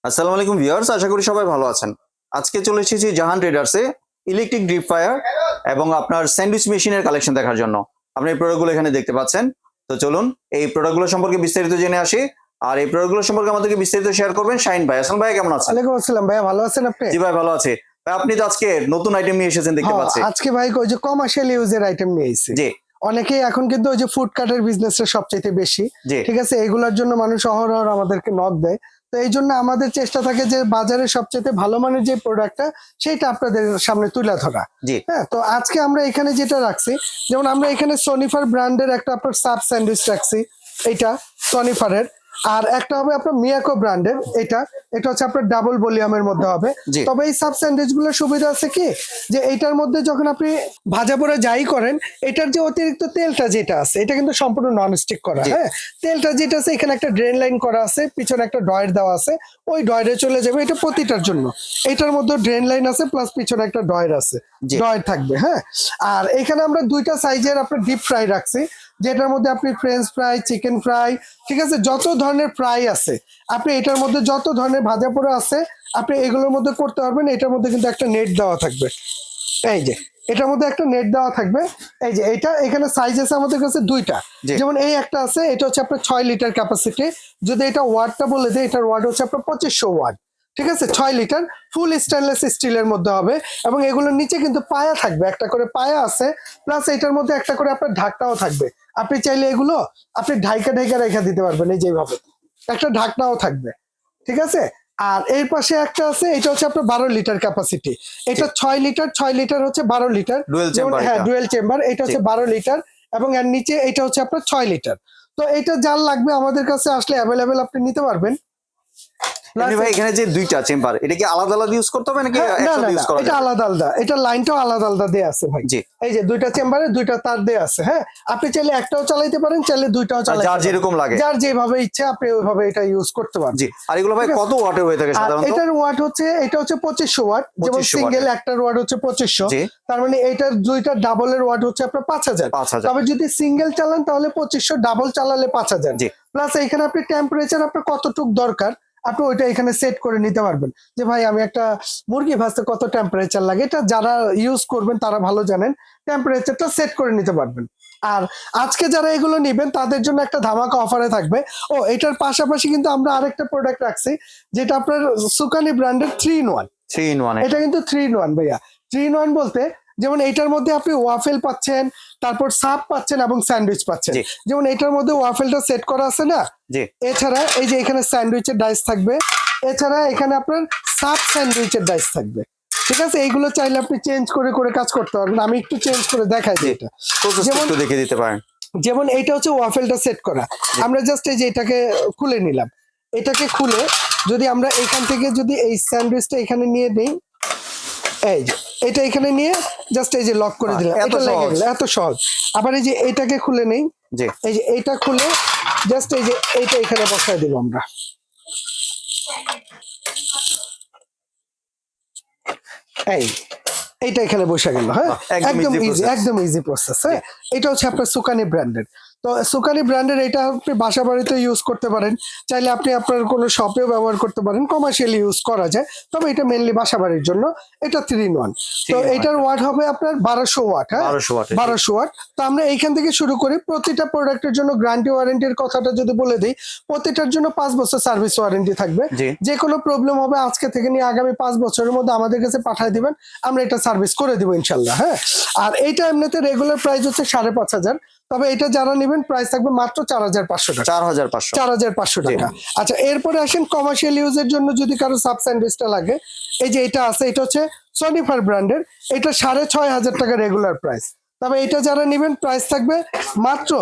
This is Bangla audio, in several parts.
আসসালামু আলাইকুম ভিউয়ার্স, আশা করি সবাই ভালো আছেন। আজকে চলে এসেছি জাহান ট্রেডার্সে ইলেকট্রিক ডিপ ফ্রায়ার এবং আপনার স্যান্ডউইচ মেশিনের কালেকশন দেখার জন্য। আপনি এই প্রোডাক্টগুলো এখানে দেখতে পাচ্ছেন। তো চলুন এই প্রোডাক্টগুলো সম্পর্কে বিস্তারিত জেনে আসি। আর এই প্রোডাক্টগুলো সম্পর্কে আমাদেরকে বিস্তারিত শেয়ার করবেন শাহিন ভাই। আসসালাম ভাই, কেমন আছেন? ওয়ালাইকুম আসসালাম ভাইয়া, ভালো আছেন আপনি? জি ভাই, ভালো আছে। ভাই আপনি তো আজকে নতুন আইটেম নিয়ে এসেছেন দেখতে পাচ্ছি। আজকে ভাই ওই যে কমার্শিয়াল ইউজের আইটেম নিয়ে এসেছি। জি অনেকেই এখন কিন্তু ওই যে ফুড কার্টের বিজনেসটা সবচেয়ে বেশি, জি ঠিক আছে, এগুলোর জন্য মানুষ অহরহ আমাদেরকে নক দেয়। তো এই জন্য আমাদের চেষ্টা থাকে যে বাজারে সবচেয়ে ভালো মানের যে প্রোডাক্টটা সেটা আপনাদের সামনে তুলে ধরা। জি হ্যাঁ, তো আজকে আমরা এখানে যেটা রাখছি, যেমন আমরা এখানে সনিফার ব্র্যান্ডের একটা আপনার সাব স্যান্ডউইচ রাখছি, এটা সনিফারের। আর একটা হবে আপনার মিয়াকো ব্র্যান্ডের, এটা এটা হচ্ছে আপনার ডাবল ভলিউমের মধ্যে হবে। জি তবে এই সাব স্যান্ডউইচ গুলোর সুবিধা আছে কি, যে এটার মধ্যে যখন আপনি ভাজা পোড়া যাই করেন, এটার যে অতিরিক্ত তেলটা যেটা আছে এটা কিন্তু সম্পূর্ণ নন স্টিক করা। জি। হ্যাঁ, তেলটা যেটা আছে এখানে একটা ড্রেন লাইন করা আছে, পিছনে একটা ডয়ের দেওয়া আছে, ওই ডয়েরে চলে যাবে। এটা প্রতিটার জন্য এটার মধ্যে ড্রেন লাইন আছে, প্লাস পিছনে একটা ডয়ের আছে, জি ডয়ের থাকবে। হ্যাঁ, আর এখানে আমরা দুইটা সাইজের আপনার ডিপ ফ্রাই রাখছি, যেটার মধ্যে আপনি ফ্রেঞ্চ ফ্রাই, চিকেন ফ্রাই, ঠিক আছে, যত ধরনের ফ্রাই আছে আপনি এটার মধ্যে, যত ধরনের ভাজা পোড়া আছে আপনি এগুলোর মধ্যে করতে পারবেন। এটার মধ্যে কিন্তু একটা নেট দেওয়া থাকবে, এই যে এটার মধ্যে একটা নেট দেওয়া থাকবে। এই যে এটা এখানে সাইজ আছে আমাদের কাছে দুইটা, জি। যেমন এই একটা আছে, এটা হচ্ছে আপনার 6 লিটার ক্যাপাসিটি। যদি এটা ওয়াটটা বলে দেয়, এটার ওয়াট হচ্ছে আপনার 2500 ওয়াট, ঠিক আছে, 6 লিটার, ফুল স্টেনলেস স্টিলের মধ্যে হবে। এবং এগুলোর নিচে কিন্তু পায়া থাকবে, একটা করে পায়া আছে, প্লাস এটার মধ্যে একটা করে আপনার ঢাকনাও থাকবে। আপনি চাইলে এগুলো আপনি ঢাইকা ঢাইকা রেখে দিতে পারবেন, এই যেভাবে একটা ঢাকনাও থাকবে, ঠিক আছে। আর এর পাশে একটা আছে, এটা হচ্ছে আপনার 12 লিটার ক্যাপাসিটি। এটা 6 লিটার, 6 লিটার হচ্ছে 12 লিটার, ডুয়েল চেম্বার। হ্যাঁ ডুয়েল চেম্বার, এটা হচ্ছে 12 লিটার। এবং এর নিচে এটা হচ্ছে আপনার 6 লিটার। তো এটা যার লাগবে আমাদের কাছে আসলে অ্যাভেলেবেল আপনি নিতে পারবেন। এমনি ভাই এখানে যে দুইটা চেম্বার, এটা কি আলাদা আলাদা ইউজ করতে হবে নাকি না না একসাথে ইউজ না, করা এটা যাবে? আলাদা আলাদা, এটা লাইনটাও আলাদা আলাদা দেয়া আছে ভাই। জি। এই যে দুইটা চেম্বারে দুইটা তার দেয়া আছে। হ্যাঁ, আপনি চাইলে একটাও চালাইতে পারেন, চাইলে দুইটাও চালাইতে যার পারেন, যেরকম লাগে। যার যেভাবে ইচ্ছা আপনি ওইভাবে এটা ইউজ করতে পারবেন। জি। আর এগুলো ভাই ঠিক আছে। কত ওয়াটের হয়ে থাকে আর সাধারণত? এটার ওয়াট হচ্ছে, এটা হচ্ছে 2500 ওয়াট, যেমন 2500 সিঙ্গেল ওয়াটের। একটার ওয়াট হচ্ছে 2500। জি তার মানে এটার দুইটা ডাবলের ওয়াট হচ্ছে আপনার 5000। 5000। তবে যদি সিঙ্গেল চালান তাহলে 2500, ডাবল চালালে 5000। জি প্লাস এখানে আপনি টেম্পারেচার আপনার কতটুক দরকার আপনি ওইটা এখানে সেট করে নিতে পারবেন। যে ভাই আমি একটা মুরগি ভাজতে কত টেম্পারেচার লাগে, এটা যারা ইউজ করবেন তারা ভালো জানেন, টেম্পারেচারটা সেট করে নিতে পারবেন। আর আজকে যারা এগুলো নেবেন তাদের জন্য একটা ধামাকা অফারে থাকবে। ও এটার পাশাপাশি কিন্তু আমরা আরেকটা প্রোডাক্ট রাখছি, যেটা আপনার সুকানি ব্র্যান্ডের 3 in 1। 3 in 1। এটা কিন্তু 3 in 1 ভাইয়া। 3 in 1 বলতে যেমন এটার মধ্যে আপনি ওয়াফেল পাচ্ছেন, তারপর সাব পাচ্ছেন এবং স্যান্ডউইচ পাচ্ছেন। জি যেমন এটার মধ্যে ওয়াফেলটা সেট করা আছে না, জি এছাড়া এই যে এখানে স্যান্ডউইচের ডাইস থাকবে, এছাড়া এখানে আপনার সাব স্যান্ডউইচের ডাইস থাকবে, ঠিক আছে। এইগুলো চাইলে আপনি চেঞ্জ করে করে কাজ করতে পারবেন। আমি একটু চেঞ্জ করে দেখাই দিই এটা। প্রসেস যেমন একটু দেখিয়ে দিতে পারেন। যেমন এইটা হচ্ছে ওয়াফেলটা সেট করা, আমরা জাস্ট এই যে এটাকে খুলে নিলাম। এটাকে খুলে যদি আমরা এখান থেকে যদি এই স্যান্ডউইচটা এখানে নিয়ে নেই, এই যে এটা এখানে নিয়ে জাস্ট এই যে লক করে দিলাম, এত এটা লেগে সহজ। গেল, এত সহজ। আবার এই যে এটাকে খুলে নেই, জি এই যে এইটা খুলে জাস্ট এই যে এইটা এখানে বসায় দিব আমরা। এই এইটা এখানে বসে গেল। হ্যাঁ, একদম একদম easy ইজি, process। একদম ইজি প্রসেস। হ্যাঁ, এটা হচ্ছে আপনার সুকানি ব্র্যান্ডের। তো সুকানি ব্র্যান্ডের এটা আপনি বাসা বাড়িতে ইউজ করতে পারেন, চাইলে আপনি আপনার কোনো শপেও ব্যবহার করতে পারেন, কমার্শিয়ালি ইউজ করা যায়। তবে এটা মেইনলি বাসা বাড়ির জন্য। এটা 3 in 1। তো 3 in 1। এটার ওয়াট হবে আপনার 1200 ওয়াট। হ্যাঁ, 1200 ওয়াটের। 1200 ওয়াট। তো আমরা এইখান থেকে শুরু করি। প্রতিটা প্রোডাক্টের জন্য গ্যারান্টি ওয়ারেন্টির কথাটা যদি বলে দিই, প্রতিটার জন্য 5 বছর সার্ভিস ওয়ারেন্টি থাকবে। জি যে কোনো প্রবলেম হবে আজকে থেকে নিয়ে আগামী 5 বছরের মধ্যে আমাদের কাছে পাঠিয়ে দিবেন, আমরা এটা সার্ভিস করে দিব ইনশাল্লাহ। হ্যাঁ, আর এইটা এমনিতে রেগুলার প্রাইস হচ্ছে 5500, তবে এটা যারা নেবেন প্রাইস থাকবে মাত্র 4500 টাকা। 4500। 4500 টাকা। আচ্ছা, এরপরে আসেন কমার্শিয়াল ইউজের জন্য যদি কারো সাব স্যান্ডউইচটা লাগে, এই যে এটা আছে, এটা হচ্ছে সনিফার ব্র্যান্ডের, এটা 6500 টাকা রেগুলার প্রাইস। তবে এটা যারা নেবেন প্রাইস থাকবে মাত্র,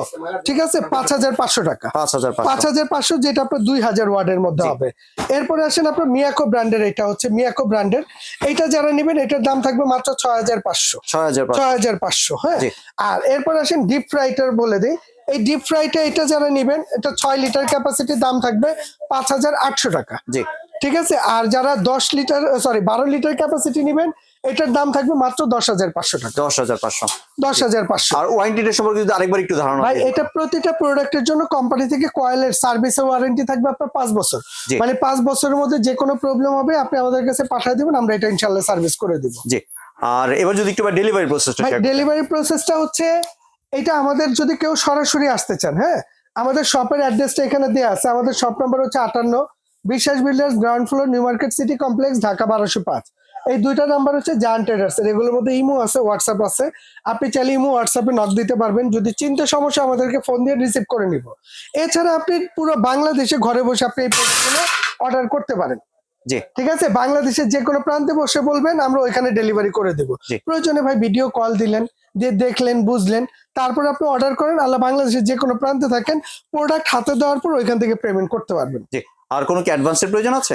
ঠিক আছে, 5500 টাকা। 5500। 5500, যেটা আপনার 2000 ওয়ার্ডের মধ্যে হবে। এরপরে আসেন আপনার মিয়াকো ব্র্যান্ডের, এটা হচ্ছে মিয়াকো ব্র্যান্ডের, এটা যারা নেবেন এটার দাম থাকবে মাত্র 6500। 6500। 6500। হ্যাঁ, জি আর এরপর আসেন ডিপ ফ্রাইটার বলে দিই, এই ডিপ ফ্রাইটা এটা যারা নেবেন, এটা 6 লিটার ক্যাপাসিটি, দাম থাকবে 5800 টাকা। জি। ঠিক আছে, আর যারা 12 লিটার ক্যাপাসিটি নেবেন, এটার দাম থাকবে মাত্র 10,500 টাকা। 10,500। 10,500। আর ওয়ারেন্টিটা সম্পর্কে যদি আরেকবার একটু ধারণা ভাই দিতেন। এটা প্রতিটা প্রোডাক্টের জন্য কোম্পানি থেকে কয়েলের সার্ভিসের ওয়ারেন্টি থাকবে আপনার 5 বছর। জি। মানে 5 বছরের মধ্যে যে কোনো প্রবলেম হবে আপনি আমাদের কাছে পাঠিয়ে দিবেন, আমরা এটা ইনশাআল্লাহ সার্ভিস করে দিব। জি। আর এবার যদি একটু ডেলিভারি প্রসেসটা ভাই ডেলিভারি প্রসেসটা হচ্ছে, এটা আমাদের যদি কেউ সরাসরি আসতে চান, হ্যাঁ, আমাদের শপের অ্যাড্রেসটা এখানে দেওয়া আছে। আমাদের শপ নাম্বার হচ্ছে 58 বিশ্বাস builders, ground floor, new market city complex, Dhaka 1205। এই দুইটা নাম্বার হচ্ছে জায়ান্ট ট্রেডার্স এর। এগুলোর মধ্যে ইমো আছে, হোয়াটসঅ্যাপ আছে। আপনি চাইলে ইমো হোয়াটসঅ্যাপে নক দিতে পারবেন। যদি চিন্তা সমস্যা আমাদেরকে ফোন দিয়ে রিসিভ করে নিব। এছাড়া আপনি পুরো বাংলাদেশে ঘরে বসে আপনি এই প্রোডাক্টগুলো অর্ডার করতে পারেন। জি। ঠিক আছে, বাংলাদেশের যে কোনো প্রান্তে বসে বলবেন, আমরা ওইখানে ডেলিভারি করে দেব। জি। প্রয়োজনে ভাই ভিডিও কল দিলেন, দিয়ে দেখলেন, বুঝলেন, তারপর আপনি অর্ডার করেন। আল্লাহ বাংলাদেশের যে কোনো প্রান্তে থাকেন, প্রোডাক্ট হাতে দেওয়ার পর ওইখান থেকে পেমেন্ট করতে পারবেন। জি। আর কোনো কি অ্যাডভান্সের প্রয়োজন আছে?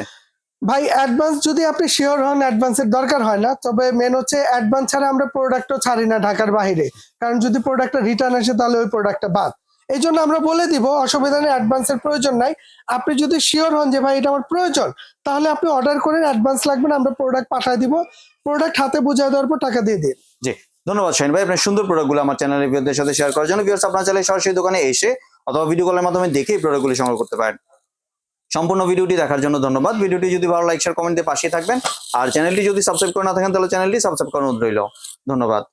ভাই অ্যাডভান্স যদি আপনি শিওর হন, অ্যাডভান্সের দরকার হয় না। তবে মেন হচ্ছে অ্যাডভান্স ছাড়া আমরা প্রোডাক্টও ছাড়ি না ঢাকার বাইরে, কারণ যদি প্রোডাক্টটা রিটার্ন আসে তাহলে ওই প্রোডাক্টটা বাদ। এই জন্য আমরা বলে দিব অসুবিধা নেই, অ্যাডভান্সের প্রয়োজন নাই। আপনি যদি শিওর হন যে ভাই এটা আমার প্রয়োজন, তাহলে আপনি অর্ডার করেন, অ্যাডভান্স লাগবে না, আমরা প্রোডাক্ট পাঠিয়ে দিব। প্রোডাক্ট হাতে বুঝিয়ে দেওয়ার পর টাকা দিয়ে দিন। জি। ধন্যবাদ শাহিন ভাই, আপনার সুন্দর প্রোডাক্টগুলো আমার চ্যানেলের ভিউয়ারদের সাথে শেয়ার করার জন্য। ভিউয়ার্স, আপনারা চাইলে সরাসরি দোকানে এসে অথবা ভিডিও কলের মাধ্যমে দেখে এই প্রোডাক্টগুলি সংগ্রহ করতে পারেন। সম্পূর্ণ ভিডিওটি দেখার জন্য ধন্যবাদ। ভিডিওটি যদি ভালো লাইক শেয়ার কমেন্ট দিয়ে পাশে থাকবেন। আর চ্যানেলটি যদি সাবস্ক্রাইব করে না থাকেন তাহলে চ্যানেলটি সাবস্ক্রাইব করার অনুরোধ রইল। ধন্যবাদ।